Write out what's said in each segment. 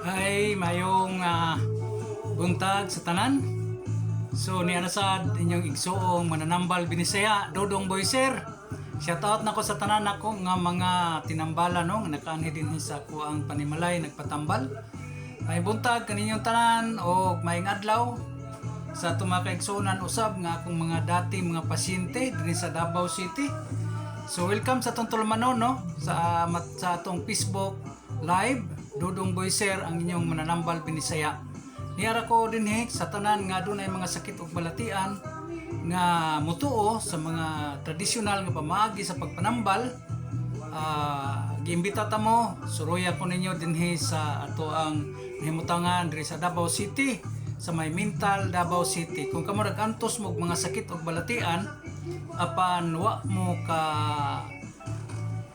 Ay, mayong buntag sa tanan. So, ni anasad inyong igsoong mananambal binisaya, Dodong Boy Sir. Shoutout na ko sa tanan ako nga mga tinambala no, nga nakaani din sa ko ang panimalay nagpatambal. May buntag kaninyong tanan o maayong adlaw sa tumakaigsunan usab nga akong mga dati mga pasyente din sa Davao City. So welcome sa atong tulmanon no sa atong Facebook live Dodong Boy Sir ang inyong mananambal binisaya. Niara ko dinhi sa tanan nga dunay mga sakit ug balatian nga mutuo sa mga tradisyonal nga pamaagi sa pagpanambal. Giimbita ta mo suroya ko ninyo dinhi sa ato ang himutangan diri sa Davao City sa may Mental Davao City. Kung kamo nagantos mo mga sakit ug balatian apan wa mo ka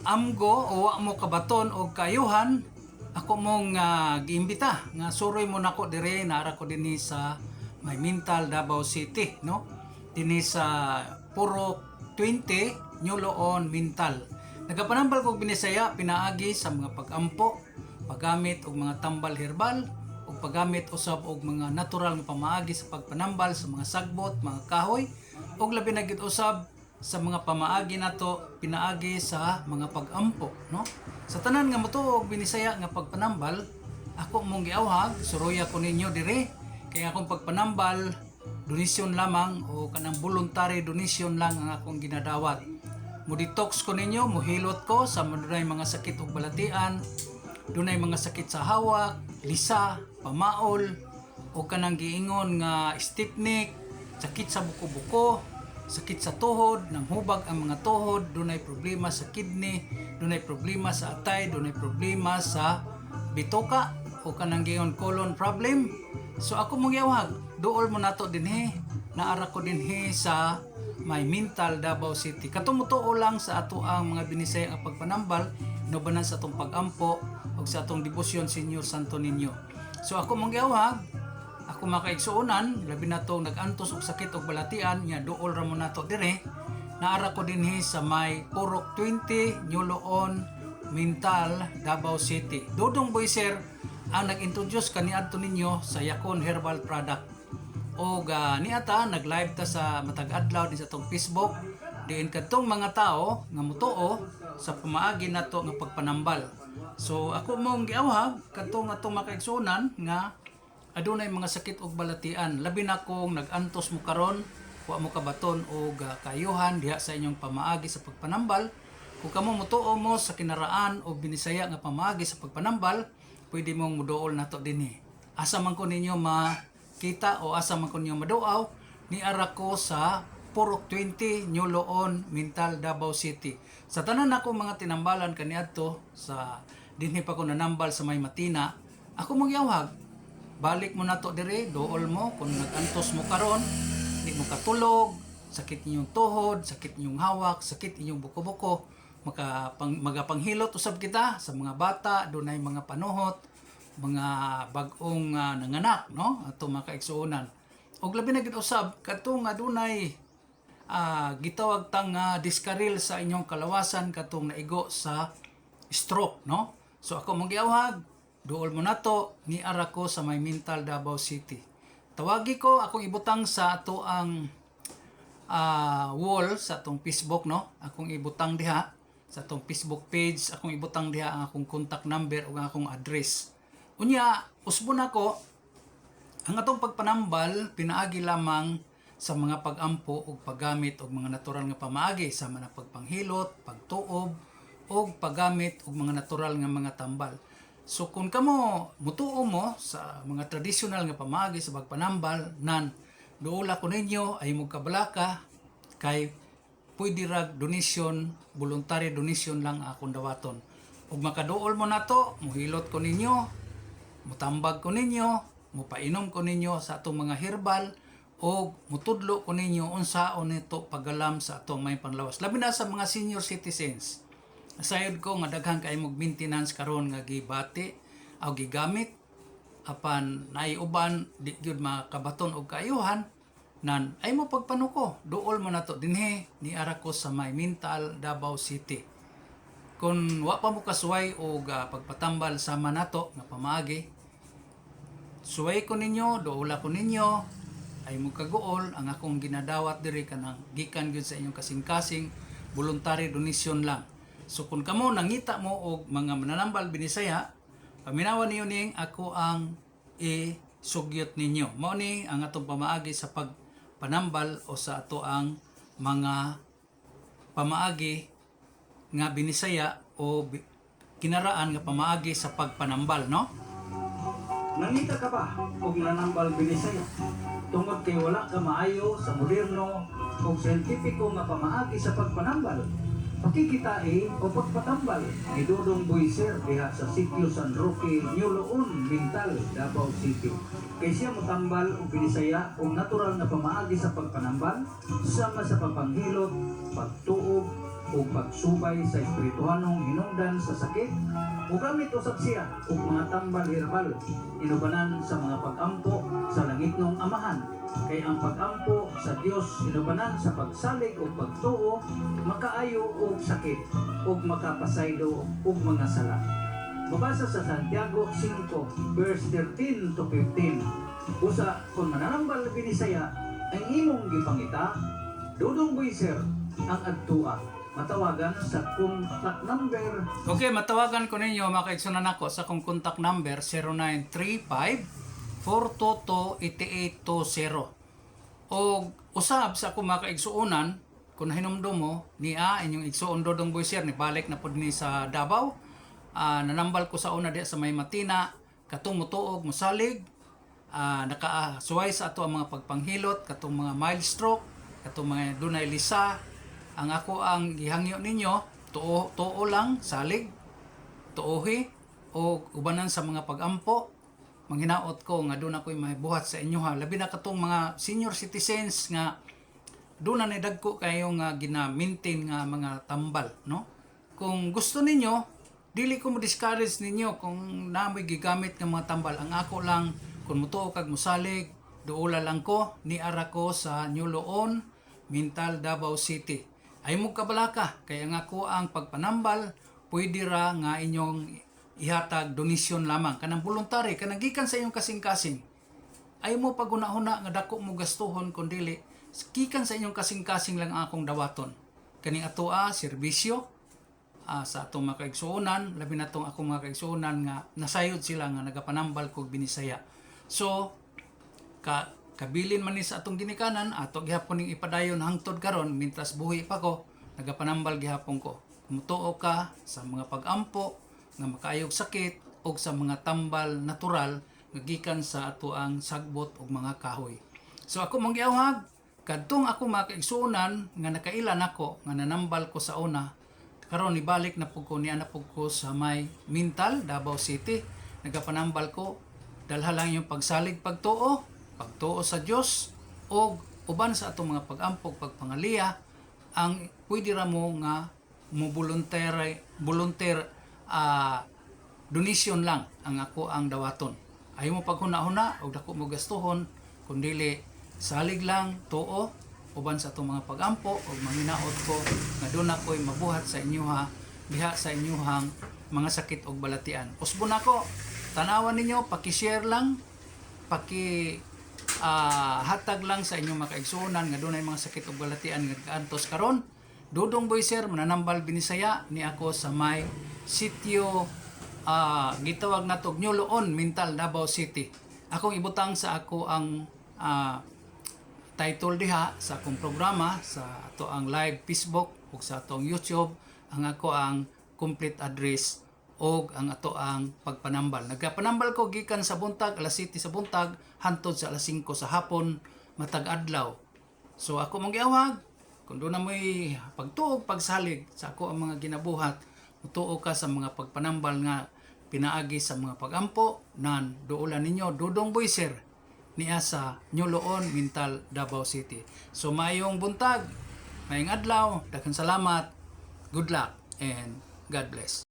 amgo o wa mo kabaton o kayuhan, ako mong giimbita nga suroy mo nako dire nara ko dinhi sa may Mental Davao City no, dinhi sa Purok 20 Nyoloon Mental. Nagapanambal kog binisaya pinaagi sa mga pagampo, paggamit og mga tambal herbal ug paggamit usab og mga natural nga pamaagi sa pagpanambal sa mga sagbot, mga kahoy ug labi na gid usab sa mga pamaagi nato pinaagi sa mga pagampo no. Sa tanan nga motuog binisaya nga pagpanambal, ako mong giawhag suroya ko ninyo dire kay akong pagpanambal donasyon lamang o kanang voluntary donation lang ang akong ginadawat. Mo detox ko ninyo, mohilot ko sa dunay mga sakit ug balatian, dunay mga sakit sa hawak, lisa, pamaol o kanang giingon nga stiffneck, sakit sa buko-buko, sakit sa tuhod, nang hubag ang mga tuhod, dunay problema sa kidney, dunay problema sa atay, dunay problema sa bitoka o kanang giingon colon problem. So ako mong giawhag, duol mo nato dinhi, naara ko dinhi sa may Mental Davao City. Katong mutuo lang sa ato ang mga binisaya nga pagpanambal, inubanan sa atong pagampo o sa atong debosyon Senyor Santo Niño. So ako mong giawhag, ako makaigsuonan, labi na to nag-antos og sakit og balatian, nya duol ra mo nato dire. Naara ko dinhi sa may Purok 20 Nyoloon Mental Davao City. Dodong Boy Sir ang nag-introduce kaniadto ninyo sa Yakon Herbal Product. O niata nag-live ta sa matag adlaw din sa tong Facebook diin kadtong mga tao nga mutuo sa pamaagi nato nga pagpanambal. So ako mong giawhag kadtong atong makaigsunan nga adunay mga sakit ug balatian, labi na kung nag-antos mo karon wa mo kabaton og kayuhan diha sa inyong pamaagi sa pagpanambal. Kung kamo mutuo mo sa kinaraan o binisaya nga pamaagi sa pagpanambal, pwede mong muduol nato dinhi. Asa man ko ninyo kita o asa man ko ninyo maduaw, ni ara ko sa Purok 20 Nyoloon Mental Davao City. Sa tanan ako mga tinambalan kaniadto sa dinhi pa ko nanambal sa may Matina, ako mong giawhag balik mo nato dire, duol mo kung nag-antos mo karon, di mo katulog, sakit inyong tuhod, sakit inyong hawak, sakit inyong buko-buko, magapanghilot usab kita sa mga bata, dunay mga panuhot, mga bag-ong nanganak no ato makaigsuonan. Og labi na gid usab katong adunay gitawag tang diskaril sa inyong kalawasan katong naigo sa stroke no. So ako mong giawhag, duol mo nato ni ara ko sa may Mental Davao City. Tawagi ko akong ibutang sa ato ang wall sa atong Facebook no. Akong ibutang diha sa atong Facebook page, akong ibutang diha ang akong contact number ug ang akong address. Unya, usbon ako, ang atong pagpanambal, pinaagi lamang sa mga pagampo o paggamit og mga natural nga pamaagi sa mga pagpanghilot, pagtuob, o paggamit og mga natural nga mga tambal. So kung kamo mutuo mo sa mga tradisyonal nga pamaagi sa pagpanambal, nan duula ko ninyo ay magkabalaka kay pwede rag donation, voluntary donation lang akong dawaton. Ug makaduol mo nato, muhilot ko ninyo, mutambag ko ninyo, mupainom ko ninyo sa atong mga herbal o mutudlo ko ninyo unsaon nito pagalam sa atong may panlawas. Labi na sa mga senior citizens. Asayod ko nga daghan kay mog maintenance karon nga gibati o gigamit apan naiuban di gyud makabaton og kaayuhan nan ay mo pagpanuko. Duol mo nato dinhi ni ara ko sa may Mental Davao City. Kung wa pa mo kasuway o pagpatambal sama nato nga pamaagi, suway ko ninyo, doula ko ninyo, ay mo kagool ang akong ginadawat diri kanang gikan gyud sa inyong kasing-kasing voluntary donation lang. So kung kamo nangita mo og mga mananambal binisaya, paminawan niyo ning ako ang sugyot ninyo. Mao ni ang atong pamaagi sa pagpanambal o sa ato ang mga pamaagi nga binisaya o kinaraan nga pamaagi sa pagpanambal, no? Nangita ka ba og nanambal binisaya? Tungod kay wala ka maayo sa moderno o siyentipiko nga pamaagi sa pagpanambal. Pakikitai o pagpatambal ni Dodong Buiser diha sa sitio San Roque, Ñuloon, Mintal, Davao City. Kay siya motambal o binisaya o natural na pamaagi sa pagpanambal sama sa papanghilot, pagtuog o pagsubay sa espirituhanong hinungdan sa sakit o gamit usab siya o mga tambal herbal inubanan sa mga pag-ampo sa langitnong amahan. Kay ang pag-ampo sa Dios inubanan sa pagsalig o pagtuo makaayo og sakit o makapasaylo og mga sala. Mabasa sa Santiago 5 verse 13 to 15. Usa kung mananambal binisaya ang imong gipangita, Dodong Buiser ang adtua. Matawagan sa contact number. Okay, matawagan ko ninyo, makaigsunan ako sa akong contact number 0935-422-8820. O usab sa akong makaigsuunan, kung hinumdum mo, niya inyong igsuon Dodong Buiser, ni balik na po din sa Davao. Nanambal ko sa una di sa May Matina, katong mutuog, musalig, nakasuway sa ato ang mga pagpanghilot, katong mga mild stroke, katong mga dunay lisa. Ang ako ang gihangyo ninyo, tuo lang, salig, tuohi, o ubanan sa mga pag-ampo. Manghinaot ko nga doon ako'y mahibuhat sa inyo ha. Labi na katong mga senior citizens nga doon na nidagko kayo nga gina-maintain nga mga tambal, no? Kung gusto ninyo, dili ko mo discourage ninyo kung namoy gigamit ng mga tambal. Ang ako lang, kung mutuo kag musalig, duula lang ko, niara ko sa Ñuloon, Mintal, Davao City. Ay mo kabalaka, kaya nga ko ang pagpanambal, pwede ra nga inyong ihatag donation lamang. Kanang voluntary, kanang gikan sa inyong kasing-kasing. Ay mo paguna-huna nga dako mo gastuhon kundili, gikan sa inyong kasing-kasing lang ang akong dawaton. Kaning ato serbisyo sa atong mga kaigsuonan, labi na itong akong mga kaigsuonan nga nasayod sila nga nagapanambal kog binisaya. So, kabilin man ni sa atong ginikanan, ato gihapon ning ipadayon hangtod karon mintras buhi pa ko, nagapanambal gihapon ko. Kumutuo ka sa mga pag-ampo nga makaayog sakit o sa mga tambal natural nga gikan sa ato ang sagbot og mga kahoy. So ako mong giawhag kadtong ako mga kaigsuonan nga nakailan ako nga nanambal ko sa una, karon ibalik na pud ko niana pud ko sa May Mintal, Davao City. Nagapanambal ko dalha lang yung pagsalig pagtuo sa Dios o uban sa atong mga pag-ampog pagpangaliya ang pwede ra mo nga mo volunteer donation lang ang ako ang dawaton. Ayaw mo paghuna-huna o dako mo gastuhon kundili salig lang tuo uban sa atong mga pag-ampo o manghinaot ko nga doon ako'y mabuhat sa inyo diha sa inyohang mga sakit og balatian. Usbon ako, tanawan ninyo, paki-share lang, hatag lang sa inyong mga kaigsuonan nga doon ay mga sakit og balatian nga kaantos karon. Dodong Buiser, mananambal binisaya ni ako sa May sitio gitawag nato Ñuloon, Mintal, Davao City. Akong ibutang sa ako ang title diha sa akong programa sa ato ang live Facebook ug sa atong YouTube, ang ako ang complete address og ang ato ang pagpanambal. Nagapanambal ko gikan sa buntag alas 7 sa buntag hantod sa alas 5 sa hapon matag adlaw. So ako mong giawag kung doon na mo'y pagtuog, pagsalig sa ako ang mga ginabuhat, mutuo ka sa mga pagpanambal nga pinaagi sa mga pag-ampo nan duulan ninyo Dodong Buiser niya sa Ñuloon, Mintal, Davao City. So mayong buntag, mayong adlaw, daghang salamat, good luck and God bless.